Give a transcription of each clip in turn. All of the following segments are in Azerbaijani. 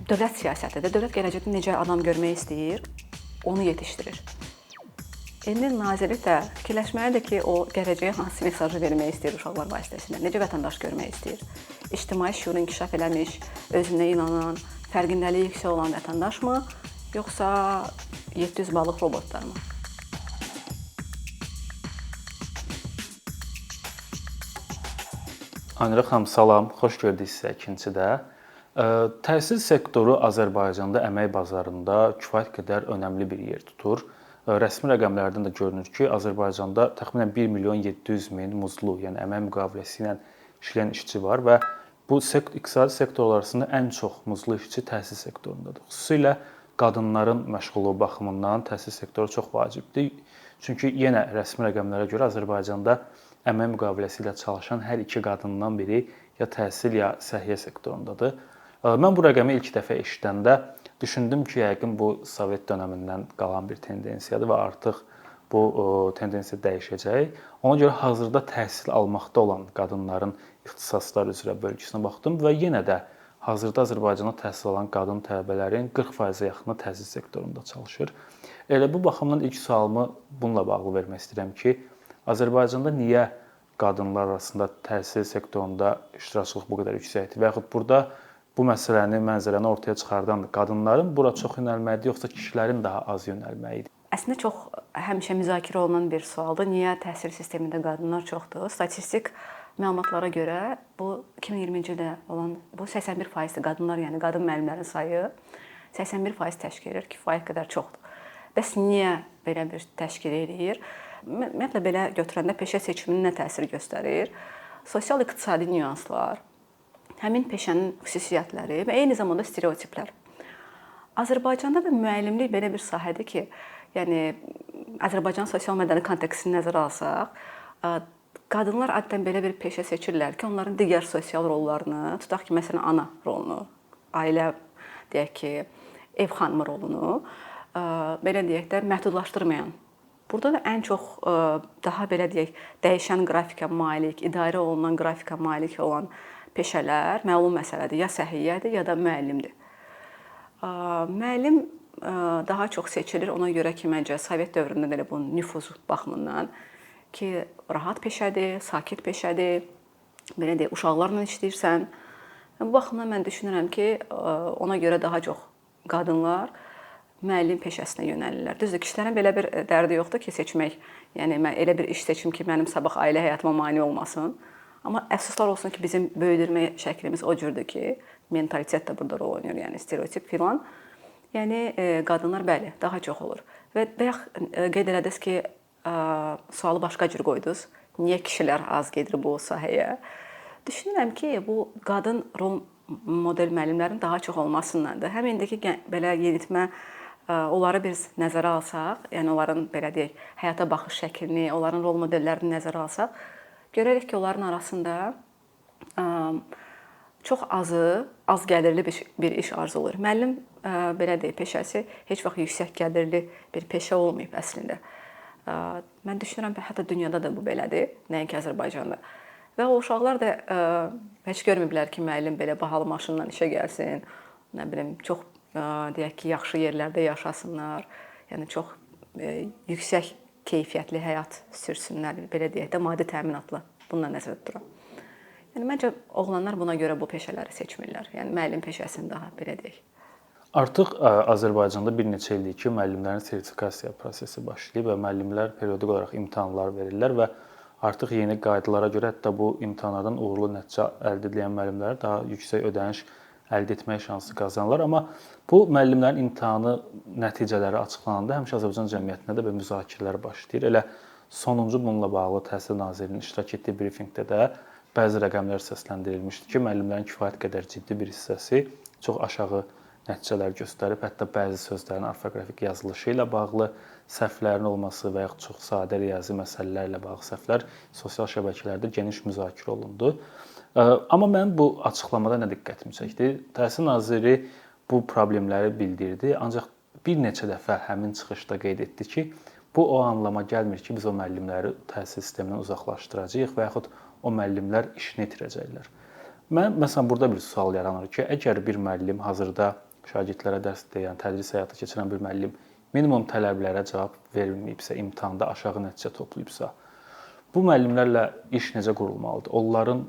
dövlət siyasətidir. Dövlət gələcəkdə necə adam görmək istəyir, onu yetişdirir. İndi nazirlik də fikirləşməlidir ki, o gələcəyə hansı mesajı vermək istəyir uşaqlar vasitəsilə, necə vətəndaş görmək istəyir. İctimai şüur inkişaf eləmiş, özünə inanan, fərqindəliyi yüksək olan vətəndaşmı, yoxsa 700 balıq robotlarmı? Aynura xanım, salam, xoş gördük sizə ikincidə. Təhsil sektoru Azərbaycanda əmək bazarında kifayət qədər önəmli bir yer tutur. Rəsmi rəqəmlərdən də görünür ki, Azərbaycanda təxminən 1 milyon 700 min muzlu, yəni əmək müqaviləsi ilə işləyən işçi var və bu iqtisadi sektorlar arasında ən çox muzlu işçi təhsil sektorundadır. Xüsusilə qadınların məşğulluğu baxımından təhsil sektoru çox vacibdir. Çünki yenə rəsmi rəqəmlərə görə Azərbaycanda əmək müqaviləsi ilə çalışan hər iki qadından biri ya təhsil, ya səhiyyə sektorundadır. Mən bu rəqəmi ilk dəfə eşidəndə düşündüm ki, yəqin bu Sovet dönəmindən qalan bir tendensiyadır və artıq bu tendensiya dəyişəcək. Ona görə hazırda təhsil almaqda olan qadınların ixtisaslar üzrə bölgüsünə baxdım və yenə də hazırda Azərbaycanda təhsil alan qadın tələbələrin 40%-ə yaxını təhsil sektorunda çalışır. Elə bu baxımdan ilk sualımı bununla bağlı vermək istəyirəm ki, Azərbaycanda niyə qadınlar arasında təhsil sektorunda iştirakçılıq bu qədər yüksəkdir və yaxud burada bu məsələni, mənzərəni ortaya çıxardan qadınların bura çox yönəlməlidir, yoxsa kişilərin daha az yönəlməlidir? Əslində çox həmişə müzakirə olunan bir sualdır. Niyə təhsil sistemində qadınlar çoxdur? Statistik məlumatlara görə bu 2020-ci ildə olan bu 81%-dir qadınlar, yəni qadın müəllimlərin sayı 81% təşkil edir, kifayət qədər çoxdur. Bəs niyə belə bir təşkil edir? Ümumiyyətlə belə götürəndə peşə seçiminin nə təsir göstərir? Sosial-iqtisadi nüanslar, həmin peşənin xüsusiyyətləri və eyni zamanda stereotiplər. Azərbaycanda da müəllimlik belə bir sahədir ki, yəni Azərbaycan sosial-mədəni kontekstini nəzərə alsaq, qadınlar adətən belə bir peşə seçirlər ki, onların digər sosial rollarını, tutaq ki, məsələn, ana rolunu, ailə, deyək ki, ev xanımı rolunu, belə deyək də, məhdudlaşdırmayan. Burada da ən çox daha belə deyək, dəyişən qrafika malik, idarə olunan qrafika malik olan peşələr məlum məsələdir. Ya səhiyyədir, ya da müəllimdir. Müəllim daha çox seçilir ona görə ki, məncə Sovet dövründə də elə bu nüfuz baxımından ki, rahat peşədir, sakit peşədir. Belə deyək, uşaqlarla işləyirsən. Bu baxımdan mən düşünürəm ki, ona görə daha çox qadınlar müəllim peşəsinə yönəlirlər. Düzdür, kişilərin belə bir dərdi yoxdur ki, seçmək. Yəni mən elə bir iş seçim ki, mənim sabah ailə həyatıma mane olmasın. Amma əfsuslar olsun ki, bizim böyüdürmə şəklimiz o cürdür ki, mentalitet də burada rol oynayır, yəni stereotip filan. Yəni qadınlar bəli, daha çox olur. Və bayaq qeyd elədiniz ki, sualı başqa cür qoydunuz. Niyə kişilər az gedir bu sahəyə? Düşünürəm ki, bu qadın rol model müəllimlərin daha çox olmasındandır. Həm indiki belə yeniyetmə onları biz nəzərə alsaq, yəni onların belə deyək, həyata baxış şəklini, onların rol modellərini nəzərə alsaq, görərik ki, onların arasında çox azı, az gəlirli bir iş arzulayır. Müəllim, belə deyək, peşəsi heç vaxt yüksək gəlirli bir peşə olmayıb əslində. Mən düşünürəm ki, hətta dünyada da bu belədir, nəinki Azərbaycanda. Və o uşaqlar da heç görməyiblər ki, müəllim belə bahalı maşınla işə gəlsin, nə bilim, çox deyək ki, yaxşı yerlərdə yaşasınlar, yəni çox yüksək keyfiyyətli həyat sürsünlər, belə deyək də, maddi təminatla bununla nəzərdə tuturam. Yəni məncə oğlanlar buna görə bu peşələri seçmirlər. Yəni müəllim peşəsini daha belə deyək. Artıq Azərbaycanda bir neçə ildir ki, müəllimlərin sertifikasiya prosesi başlayıb və müəllimlər periodik olaraq imtahanlar verirlər və artıq yeni qaydalara görə hətta bu imtahanlardan uğurlu nəticə əldə edən müəllimlər daha yüksək ödəniş əldə etmək şansı qazanırlar. Amma bu müəllimlərin imtahanı nəticələri açıqlananda həmişə Azərbaycan cəmiyyətində də belə müzakirələr başlayır. Elə sonuncu bununla bağlı Təhsil Nazirliyinin iştirak etdiyi brifinqdə də bəzi rəqəmlər səsləndirilmişdi ki, müəllimlərin kifayət qədər ciddi bir hissəsi çox aşağı nəticələr göstərib, hətta bəzi sözlərin orfoqrafik yazılışı ilə bağlı səhvlərin olması və yaxud çox sadə riyazi məsələlərlə bağlı səhvlər sosial şəbəkələrdə geniş müzakirə olundu. Amma mənim bu açıqlamada nə diqqətimi çəkdi? Təhsil naziri bu problemləri bildirdi, ancaq bir neçə dəfə həmin çıxışda qeyd etdi ki, bu o anlama gəlmir ki, biz o müəllimləri təhsil sistemindən uzaqlaşdıracağıq və yaxud o müəllimlər işini itirəcəklər. Məsələn, burada bir sual yaranır ki, əgər bir müəllim hazırda şagirdlərə dərs deyən, tədris həyata keçirən bir müəllim minimum tələblərə cavab verməyibsə, imtahanda aşağı nəticə toplayıbsa, bu müəllimlərlə iş necə qurulmalıdır? Onların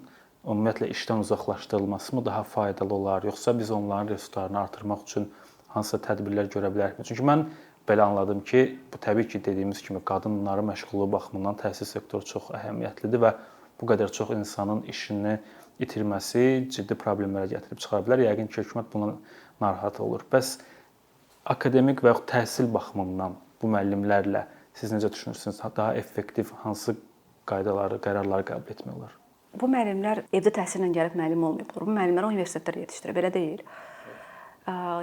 ümumiyyətlə işdən uzaqlaşdırılması mı daha faydalı olar, yoxsa biz onların resurslarını artırmaq üçün hansısa tədbirlər görə bilərik? Çünki mən belə anladım ki, bu təbii ki, dediyimiz kimi qadınların məşğulluğu baxımından təhsil sektoru çox əhəmiyyətlidir və bu qədər çox insanın işini itirməsi ciddi problemlərə gətirib çıxara bilər. Yəqin ki, hökumət bundan narahat olur. Bəs akademik və yaxud təhsil baxımından bu müəllimlərlə siz necə düşünürsünüz? Daha effektiv hansı qaydaları, qərarları qəbul etmək olar? Bu müəllimlər evdə təhsillə gəlib müəllim olmayıblar. Bu müəllimləri universitetlər yetişdirir, belə deyil.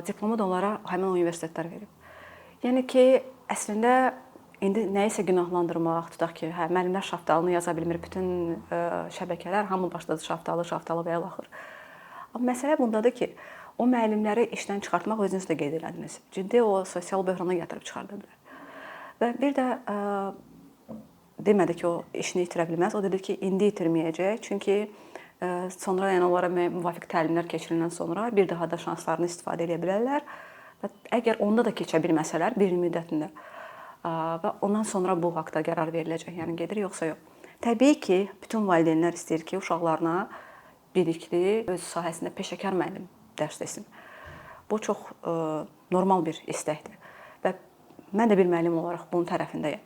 Diplomu da onlara həmin universitetlər verib. Yəni ki, əslində indi nəyisə günahlandırmaq, tutaq ki, hə, müəllimlər şaftalını yaza bilmir, bütün şəbəkələr hamı başladı şaftalı və ya axır. Amma məsələ bundadır ki, o müəllimləri işdən çıxartmaq özünüz də qeyd elədiniz. Ciddi o sosial böhrana gətirib çıxarda bilər. Və bir də demədi ki, o işini itirə bilməz. O dedi ki, indi itirməyəcək. Çünki sonra yəni onlara müvafiq təlimlər keçiriləndən sonra bir daha da şanslarını istifadə edə bilərlər. Və əgər onda da keçə bilməsələr bir il müddətində və ondan sonra bu haqqda qərar veriləcək. Yəni gedir yoxsa yox. Təbii ki, bütün valideynlər istəyir ki, uşaqlarına bilikli, öz sahəsində peşəkar müəllim dərs desin. Bu çox normal bir istəkdir. Və mən də bir müəllim olaraq bunun tərəfindəyəm.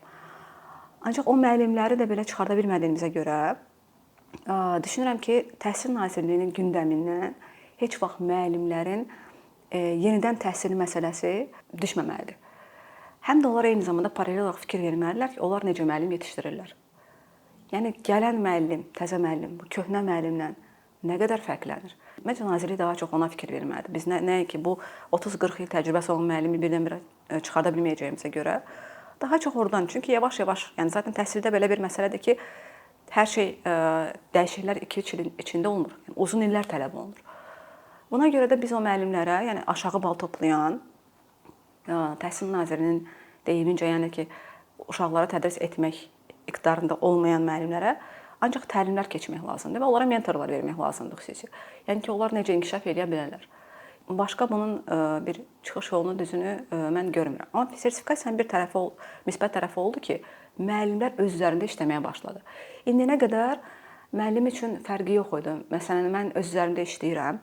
Ancaq o müəllimləri də belə çıxarda bilmədiyimizə görə düşünürəm ki, Təhsil Nazirliyinin gündəmindən heç vaxt müəllimlərin yenidən təhsili məsələsi düşməməlidir. Həm də onlar eyni zamanda paralel olaraq fikir verməlidirlər ki, onlar necə müəllim yetişdirirlər. Yəni gələn müəllim, təzə müəllim, bu köhnə müəllimdən nə qədər fərqlənir? Məncə Nazirlik daha çox ona fikir verməlidir. Biz nəinki bu 30-40 il təcrübəsi olan müəllimi birdən-birə çıxarda bilməyəcəyimizə görə daha çox oradan. Çünki yavaş-yavaş, yəni zaten təhsildə belə bir məsələdir ki, hər şey dəyişikliklər 2-3 ilin içində olmur. Yəni uzun illər tələb olunur. Buna görə də biz o müəllimlərə, yəni aşağı bal toplayan, Təhsil Nazirinin deyimincə, yəni ki, uşaqlara tədris etmək iqtidarında olmayan müəllimlərə ancaq təlimlər keçmək lazımdır və onlara mentorlar vermək lazımdır xüsusi. Yəni ki, onlar necə inkişaf edə bilərlər. Başqa bunun bir çıxış yolunu düzünü mən görmürəm. Amma sertifikasiyanın bir tərəfi, müsbət tərəfi oldu ki, müəllimlər öz üzərində işləməyə başladı. İndiyənə qədər müəllim üçün fərqi yox idi. Məsələn, mən öz üzərimdə işləyirəm.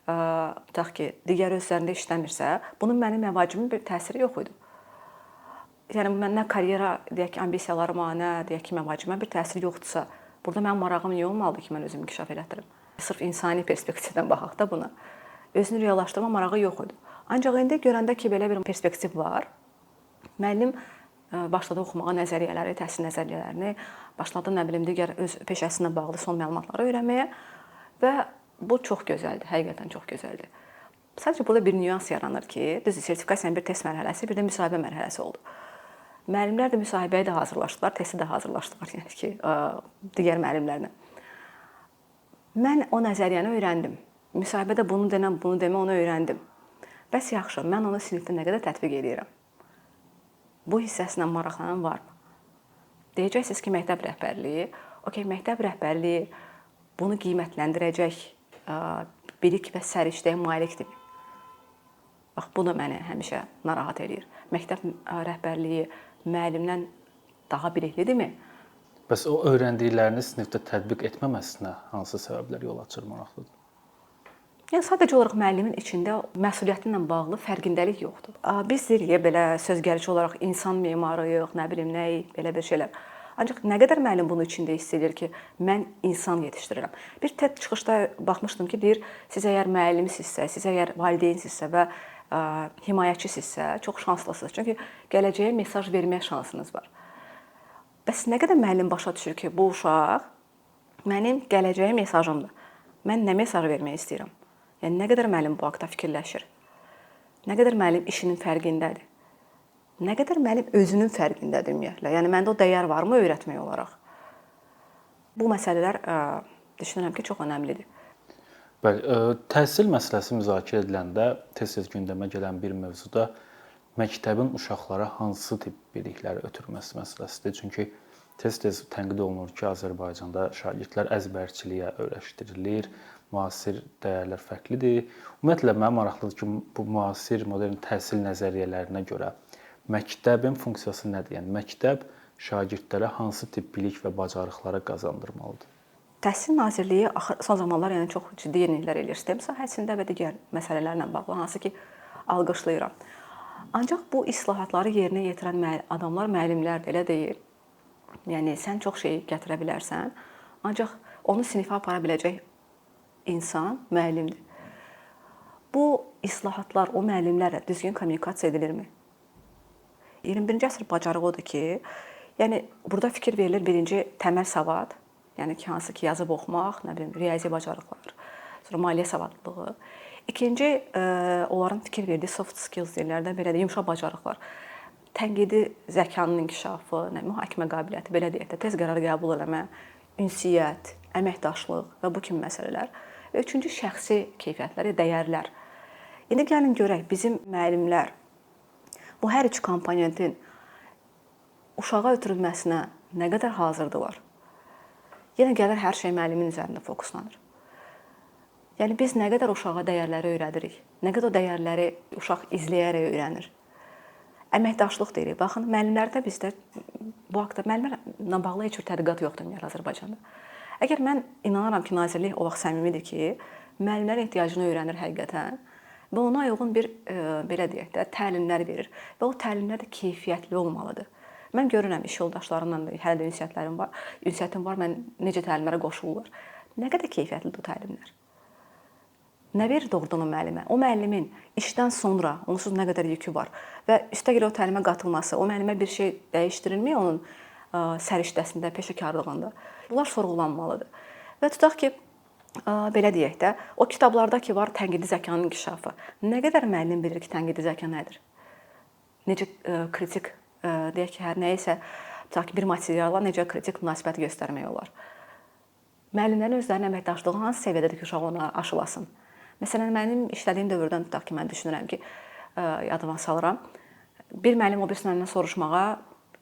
Tutaq ki, digər öz üzərində işləmirsə, bunun mənim məvacibimin bir təsiri yox idi. Yəni mən nə karyera, deyək ki, ambisiyalarıma, nə deyək ki, məvacibimə bir təsir yoxdursa, burada mənim marağım niyə olmalıdır ki, mən özümü inkişaf elətdirim? Sırf insani perspektivdən baxaq da buna. Özünü reallaşdırma marağı yox idi. Ancaq indi görəndə ki, belə bir perspektiv var, müəllim başladı oxumağa nəzəriyyələri, təhsil nəzəriyyələrini, başladı nə bilim digər öz peşəsinə bağlı son məlumatları öyrənməyə və bu çox gözəldir, həqiqətən çox gözəldir. Sadəcə burada bir nüans yaranır ki, düzdür, sertifikasiyanın bir test mərhələsi, bir də müsahibə mərhələsi oldu. Müəllimlər də müsahibəyə də hazırlaşdılar, testi də hazırlaşdılar, yəni ki, digər müəllimlərlə. Mən o nəzəriyyəni öyrəndim. Müsahibədə bunu demə, onu öyrəndim. Bəs yaxşı, mən onu sinifdə nə qədər tətbiq edirəm? Bu hissəsindən maraqlanan varmı? Deyəcəksiniz ki, məktəb rəhbərliyi, məktəb rəhbərliyi bunu qiymətləndirəcək bilik və səriştəyə malikdirmi? Bax, bu da məni həmişə narahat edir. Məktəb rəhbərliyi müəllimdən daha biliklidirmi? Bəs o öyrəndiklərini sinifdə tətbiq etməməsinə hansı səbəblər yol açır maraqlıdır? Yəni sadəcə olaraq müəllimin içində məsuliyyəti ilə bağlı fərqindəlik yoxdur. Biz deyirik belə sözgərici olaraq insan memarıyıq, nə bilim nəyi, belə bir şeylər. Ancaq nə qədər müəllim bunun içində hiss edir ki, mən insan yetişdirirəm. Bir TED çıxışda baxmışdım ki, deyir, siz əgər müəllimsinizsə, siz əgər valideynsinizsə və himayəçisinizsə, çox şanslısınız. Çünki gələcəyə mesaj vermək şansınız var. Bəs nə qədər müəllim başa düşür ki, bu uşaq mənim gələcəyə mesajımdır. Mən nə mesaj vermək istəyirəm? Yəni nə qədər müəllim bu haqqda fikirləşir? Nə qədər müəllim işinin fərqindədir? Nə qədər müəllim özünün fərqindədir ümumiyyətlə? Yəni məndə o dəyər varmı öyrətmək olaraq? Bu məsələlər düşünürəm ki, çox önəmlidir. Bəli, təhsil məsələsi müzakirə ediləndə tez-tez gündəmə gələn bir mövzuda məktəbin uşaqlara hansı tip bilikləri ötürməsi məsələsidir. Çünki Tez-tez tənqid olunur ki, Azərbaycanda şagirdlər əzbərçiliyə öyrəşdirilir, müasir dəyərlər fərqlidir. Ümumiyyətlə mənə maraqlıdır ki, bu müasir modern təhsil nəzəriyyələrinə görə məktəbin funksiyası nədir? Yəni məktəb şagirdlərə hansı tip bilik və bacarıqları qazandırmalıdır? Təhsil Nazirliyi son zamanlar yəni çox ciddi yeniliklər eləyir sistem sahəsində və digər məsələlərlə bağlı, hansı ki, alqışlayıram. Ancaq bu islahatları yerinə yetirən adamlar müəllimlərdir, elə deyil. Yəni sən çox şey gətirə bilərsən, ancaq onu sinifə apara biləcək insan müəllimdir. Bu islahatlar o müəllimlərlə düzgün kommunikasiya edilirmi? 21-ci əsr bacarığı odur ki, yəni burada fikir verilir birinci təməl savad, yəni ki, hansı ki, yazıb oxumaq, nə bilim, riyazi bacarıqlar, sonra maliyyə savadlılığı. İkinci, onların fikir verdiyi soft skills deyirlər də, belə də yumşaq bacarıqlar. Tənqidi zəkanın inkişafı, mühakimə qabiliyyəti, belə deyək də, tez qərar qəbul etmə, ünsiyyət, əməkdaşlıq və bu kimi məsələlər. Və üçüncü, şəxsi keyfiyyətlər, dəyərlər. İndi gəlin görək, bizim müəllimlər bu hər üç komponentin uşağa ötürülməsinə nə qədər hazırdılar? Yenə gəlir hər şey müəllimin üzərində fokuslanır. Yəni biz nə qədər uşağa dəyərləri öyrədirik, nə qədər o dəyərləri uşaq izləyərək öyrənir. Əməkdaşlıq deyirik. Baxın, müəllimlərdə bizdə bu haqda müəllimlərlə bağlı heç bir tədqiqat yoxdur Azərbaycanda. Əgər mən inanaram ki, nazirlik o vaxt səmimidir ki, müəllimlərin ehtiyacını öyrənir həqiqətən və ona uyğun bir belə deyək də təlimlər verir və o təlimlər də keyfiyyətli olmalıdır. Mən görürəm iş yoldaşlarımla da hələ də ünsiyyətim var, mən necə təlimlərə qoşulurlar. Nə qədər keyfiyyətlidir o təlimlər? Nə verir doğrudan o müəllimə? O müəllimin işdən sonra onsuz nə qədər yükü var və üstəgəl o təlimə qatılması, o müəllimə bir şey dəyişdirilmir onun səriştəsində, peşəkarlığında. Bunlar sorğulanmalıdır. Və tutaq ki, belə deyək də, o kitablarda ki var tənqidi zəkanın inkişafı. Nə qədər müəllim bilir ki, tənqidi zəka nədir? Necə kritik, deyək ki, hər nəyisə, tutaq ki, bir materiala necə kritik münasibət göstərmək olar? Müəllimlərin özlərinin əməkdaşlığı hansı səviyyədədir ki, uşaq ona aşılasın? Məsələn, mənim işlədiyim dövrdən tutaq ki, mən düşünürəm ki, yadıma salıram. Bir müəllim o birisindən soruşmağa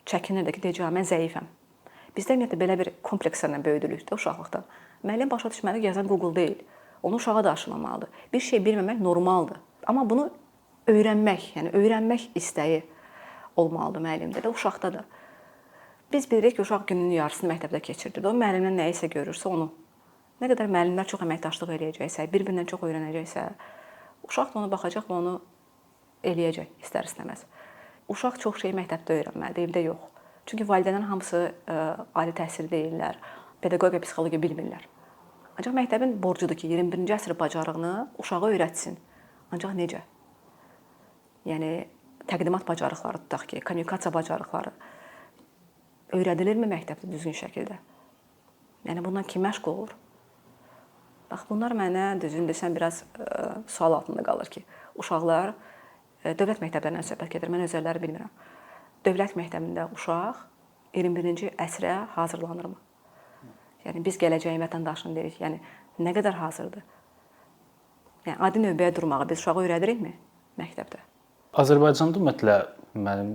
çəkinirdi ki, deyəcək, mən zəifəm. Bizdə ümumiyyətlə belə bir komplekslərlə böyüdülük də uşaqlıqda. Müəllim başa düşməli ki, yazan Google deyil. Onu uşağa da aşılamalıdır. Bir şey bilməmək normaldır. Amma bunu öyrənmək, yəni öyrənmək istəyi olmalıdır müəllimdə də, uşaqda da. Biz bilirik ki, uşaq gününün yarısını məktəbdə keçirdir. O müəllimdən nə isə görürsə onu. Nə qədər müəllimlər çox əməkdaşlıq eləyəcəksə, bir-birindən çox öyrənəcəksə, uşaq da ona baxacaq və onu eləyəcək istər-istəməz. Uşaq çox şey məktəbdə öyrənməlidir, evdə yox. Çünki valideynlərin hamısı ali təhsil deyirlər, pedaqogiya, psixologiya bilmirlər. Ancaq məktəbin borcudur ki, 21-ci əsr bacarığını uşağa öyrətsin. Ancaq necə? Yəni təqdimat bacarıqları tutaq ki, kommunikasiya bacarıqları öyrədilirmi məktəbdə düzgün şəkildə? Yəni bundan kim məşğul olur? Bax, bunlar mənə düzgün desəm biraz sual altında qalır ki, uşaqlar dövlət məktəblərindən söhbət gedir, mən özəlləri bilmirəm. Dövlət məktəbində uşaq 21-ci əsrə hazırlanırmı? Yəni biz gələcəyin vətəndaşını deyirik, yəni nə qədər hazırdır? Yəni adi növbəyə durmağı biz uşağa öyrədirikmi məktəbdə? Azərbaycanda ümumiyyətlə mənim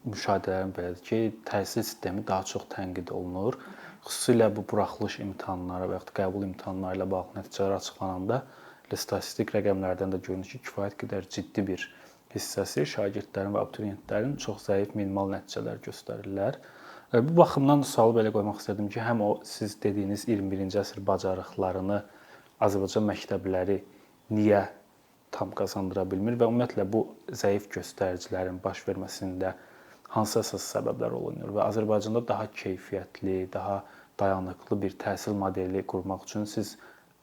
müşahidələrim belədir ki, təhsil sistemi daha çox tənqid olunur. Xüsusilə bu buraxılış imtahanları və yaxud qəbul imtahanları ilə bağlı nəticələr açıqlananda statistik rəqəmlərdən də görünür ki, kifayət qədər ciddi bir hissəsi şagirdlərin və abituriyentlərin çox zəif minimal nəticələr göstərirlər. Bu baxımdan sualı belə qoymaq istədim ki, həm o siz dediyiniz 21-ci əsr bacarıqlarını Azərbaycan məktəbləri niyə tam qazandıra bilmir və ümumiyyətlə bu zəif göstəricilərin baş verməsində hansı əsas səbəblər oynayır və Azərbaycanda daha keyfiyyətli, daha dayanıqlı bir təhsil modeli qurmaq üçün siz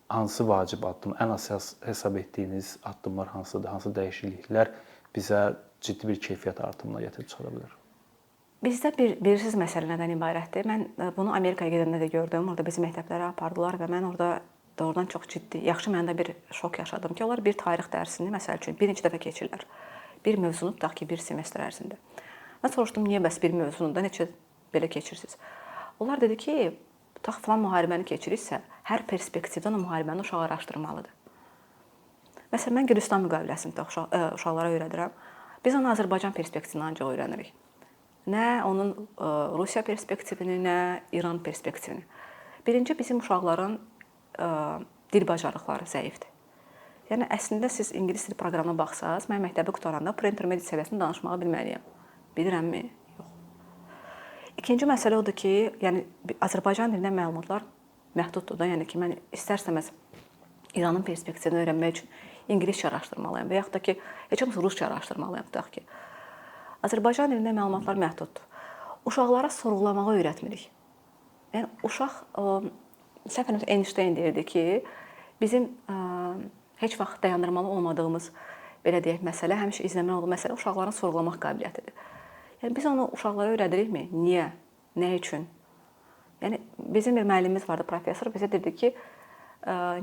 hansı vacib addım, ən əsas hesab etdiyiniz addımlar hansıdır, hansı dəyişikliklər bizə ciddi bir keyfiyyət artımına gətirib çıxara bilər? Bizdə birsiz məsələ nədən ibarətdir? Mən bunu Amerikaya gedəndə də gördüm. Orada bizi məktəblərə apardılar və mən orada doğrudan çox ciddi, yaxşı məndə bir şok yaşadım ki, onlar bir tarix dərsini məsəl üçün bir neçə dəfə keçirlər. Bir mövzunu tutaq ki, bir semestr ərzində. Mən soruşdum, niyə bəs bir mövzunu da neçə belə keçirsiniz? Onlar dedi ki, tutaq filan müharibəni keçirirsə, hər perspektivdən o müharibəni uşaq araşdırmalıdır. Məsələn, mən Gürcüstan müqaviləsini uşaqlara öyrədirəm. Biz onu Azərbaycan perspektivindən ancaq öyrənirik. Nə onun Rusiya perspektivini, nə İran perspektivini. Birinci, bizim uşaqların dil bacarıqları zəifdir. Yəni əslində siz ingilis dili proqramına baxsaz, mən məktəbi qutaranda pre-intermediate səviyyəsində danışmağı bilməliyəm. Bilirəmmi? Yox. İkinci məsələ odur ki, yəni Azərbaycan dilindən məlumatlar məhduddur da, yəni ki, mən istərsəməz İranın perspektivini öyrənmək üçün ingiliscə araşdırmalıyam və yaxud da ki, heç olmasa rusca araşdırmalıyam tutaq ki. Azərbaycan dilində məlumatlar məhduddur. Uşaqlara sorğulamağı öyrətmirik. Yəni uşaq səhv Einstein deyirdi ki, bizim heç vaxt dayandırmalı olmadığımız belə deyək məsələ, həmişə izləməli olduğumuz məsələ uşaqların sorğulamaq qabiliyyətidir. Yəni biz onu uşaqlara öyrədirikmi? Niyə? Nə üçün? Yəni bizim bir müəllimimiz vardı, professor bizə dedi ki,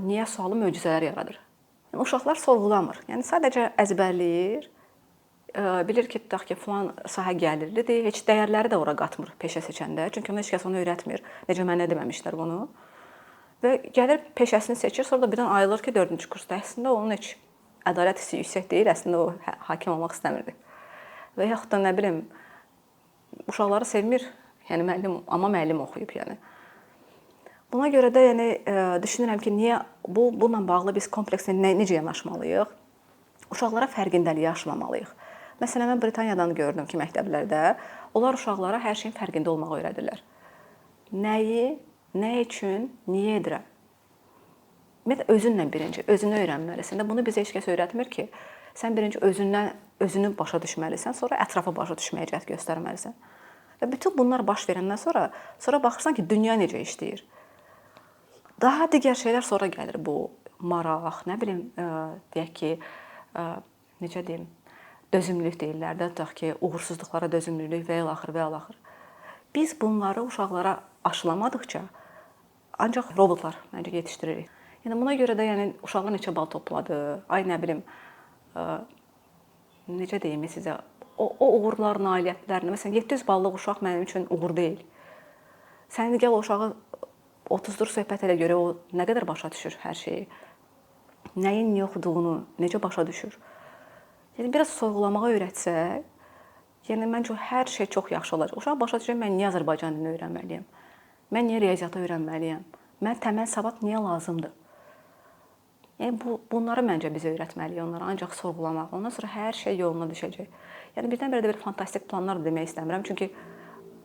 niyə sualı möcüzələr yaradır. Yəni uşaqlar sorğulamır. Yəni sadəcə əzbərləyir. Bilir ki, tutaq ki, falan sahə gəlirlidir. Heç dəyərləri də ora qatmır peşə seçəndə. Çünki ona heç kəs onu öyrətmir. Necə mənə deməmişlər bunu. Və gəlir peşəsini seçir, sonra da birdən ayılır ki, 4-cü kursda əslində onun heç ədalət hissi yüksək deyil, əslində o hakim olmaq istəmirdi. Və yaxud da nə bilim, uşaqları sevmir, yəni müəllim, amma müəllim oxuyub yəni. Buna görə də yəni düşünürəm ki, niyə bununla bağlı biz komplekslə necə yanaşmalıyıq? Uşaqlara fərqindəliyi aşılamalıyıq. Məsələn, mən Britaniyadan gördüm ki, məktəblərdə onlar uşaqlara hər şeyin fərqində olmağı öyrədirlər. Nəyi, nə üçün, niyə edirəm? Ümumiyyətlə özünlə birinci, özünü öyrənməlisən. Bunu bizə heç kəs öyrətmir ki, sən birinci özünü başa düşməlisən, sonra ətrafa başa düşməyə cəhd göstərməlisən. Və bütün bunlar baş verəndən sonra baxırsan ki, dünya necə işləyir. Daha digər şeylər sonra gəlir. Bu maraq, nə bilim, deyək ki, necə deyim, dözümlülük deyirlər də, tutaq ki, uğursuzluqlara dözümlülük və ilaxır. Biz bunları uşaqlara aşılamadıqca ancaq robotlar məncə yetişdiririk. Yəni buna görə də yəni uşaqlar neçə bal topladı, ay nə bilim, necə deyim sizə, o uğurlar, nailiyyətlər, məsələn 700 ballıq uşaq mənim üçün uğur deyil. Sən gəl o uşağı 30-dur söhbət elə görə o nə qədər başa düşür hər şeyi. Nəyin niyə oxuduğunu, necə başa düşür. Yəni biraz sorğulamağa öyrətsək, yəni məncə hər şey çox yaxşı olacaq. Uşaq başa düşür mən niyə Azərbaycan dilini öyrənməliyəm? Mən niyə riyaziyyatı öyrənməliyəm? Mən təməl savad niyə lazımdır? Yəni bunları məncə bizə öyrətməliyik onlara, ancaq sorğulamaq. Ondan sonra hər şey yoluna düşəcək. Yəni birdən-birə də bir fantastik planlar da demək istəmirəm. Çünki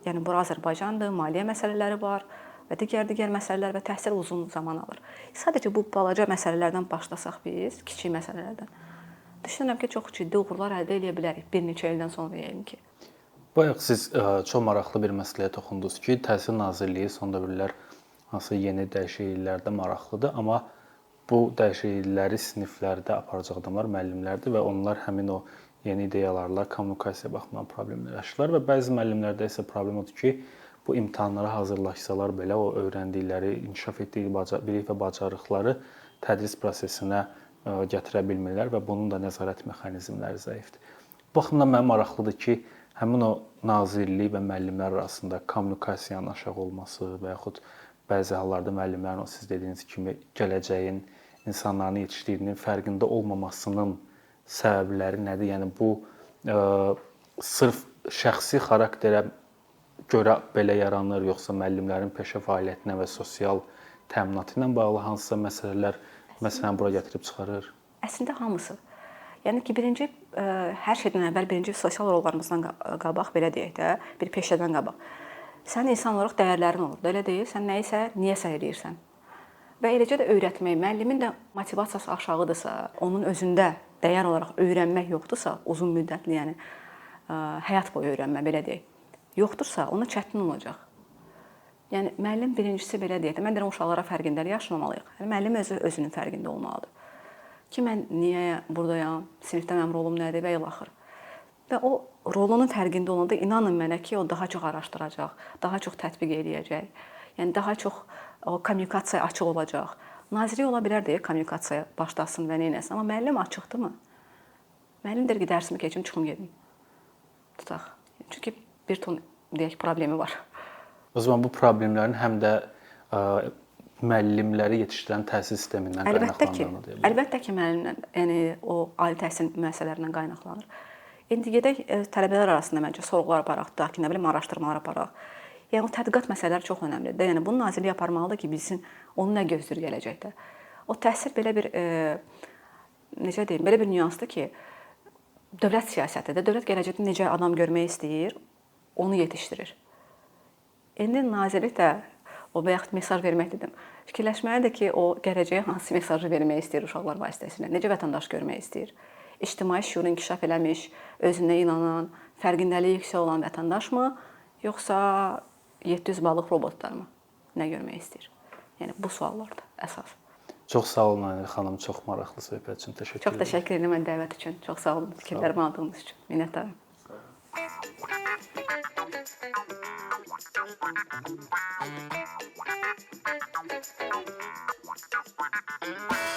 yəni bura Azərbaycandır, maliyyə məsələləri var və digər məsələlər və təhsil uzun zaman alır. Sadəcə bu balaca məsələlərdən başlasaq biz, kiçik məsələlərdən, düşünürəm ki, çox ciddi uğurlar əldə edə bilərik bir neçə ildən sonra yəqin ki. Bayaq siz çox maraqlı bir məsələyə toxundunuz ki, Təhsil Nazirliyi son dövrlər hansı yeni dəyişikliklərdə maraqlıdır, amma bu dəyişiklikləri siniflərdə aparacaq adamlar müəllimlərdir və onlar həmin o yeni ideyalarla kommunikasiya baxımından problemlər yaşayırlar və bəzi müəllimlərdə isə problem odur ki, bu imtahanlara hazırlaşsalar belə o öyrəndikləri, inkişaf etdiyi bilik və bacarıqları tədris prosesinə gətirə bilmirlər və bunun da nəzarət mexanizmləri zəifdir. Bu baxımdan mənə maraqlıdır ki, həmin o nazirlik və müəllimlər arasında kommunikasiyanın aşağı olması və yaxud bəzi hallarda müəllimlərin o siz dediyiniz kimi gələcəyin insanların yetişdiyinin fərqində olmamasının səbəbləri nədir? Yəni bu sırf şəxsi xarakterə görə belə yaranır, yoxsa müəllimlərin peşə fəaliyyətinə və sosial təminatı ilə bağlı hansısa məsələlər məsələn bura gətirib çıxarır? Əslində hamısı. Yəni ki, birinci hər şeydən əvvəl birinci sosial rollarımızdan qabaq belə deyək də, bir peşədən qabaq. Sənin insan olaraq dəyərlərin olur. Elə deyil, sən nəyisə, niyəsə eləyirsən. Və eləcə də öyrətmək, müəllimin də motivasiyası aşağıdırsa, onun özündə dəyər olaraq öyrənmək yoxdursa, uzun müddətli, yəni həyat boyu öyrənmə belə deyək, yoxdursa, ona çətin olacaq. Yəni müəllim birincisi belə deyək də, mən deyirəm uşaqlara fərqindəlik aşılamalıyıq. Yəni müəllim özünün fərqində olmalıdır. Ki mən niyə buradayam, sinifdə mənim rolum nədir və ilaxır. Və o rolunun fərqində olanda inanın mənə ki, o daha çox araşdıracaq, daha çox tətbiq eləyəcək. Yəni daha çox o kommunikasiyaya açıq olacaq. Nazirlik ola bilər deyə kommunikasiyaya başlasın və neynəsin, amma müəllim açıqdırmı? Müəllim deyir ki, dərsimi keçim, çıxım gedim. Tutaq. Çünki bir ton deyək problemi var. O zaman bu problemlərin həm də müəllimləri yetişdirən təhsil sistemindən qaynaqlandığını deyə bilərik. Əlbəttə ki, müəllimdən, yəni o ali təhsil müəssisələrindən qaynaqlanır. İndi gedək tələbələr arasında məncə sorğular aparaq, da ki, nə bilim araşdırmalar aparaq. Yəni o tədqiqat məsələləri çox əhəmiylidir. Yəni bunu nazirlik aparmalıdır ki, bilsin onu nə gözləyir gələcəkdə. O təhsil belə bir necə deyim, belə bir nüansdır ki, dövlət siyasətidir. Dövlət gələcəkdə necə adam görmək istəyir, onu yetişdirir. İndi nazirlik də o bayaq mesaj vermək dedim. Fikirləşməlidir ki, o gələcəyə hansı mesajı vermək istəyir uşaqlar vasitəsilə, necə vətəndaş görmək istəyir. İctimai şüur inkişaf eləmiş, özünə inanan, fərqindəliyi yüksək olan vətəndaşmı, yoxsa 700 balıq robotlarmı? Nə görmək istəyir? Yəni bu suallardır əsas. Çox sağ olun Aynur xanım, çox maraqlı söhbət üçün təşəkkür edirəm. Çox təşəkkür edirəm mən dəvət üçün. Çox sağ olun fikirlərimi aldığınız üçün. Minnətdaram. Sağ olun.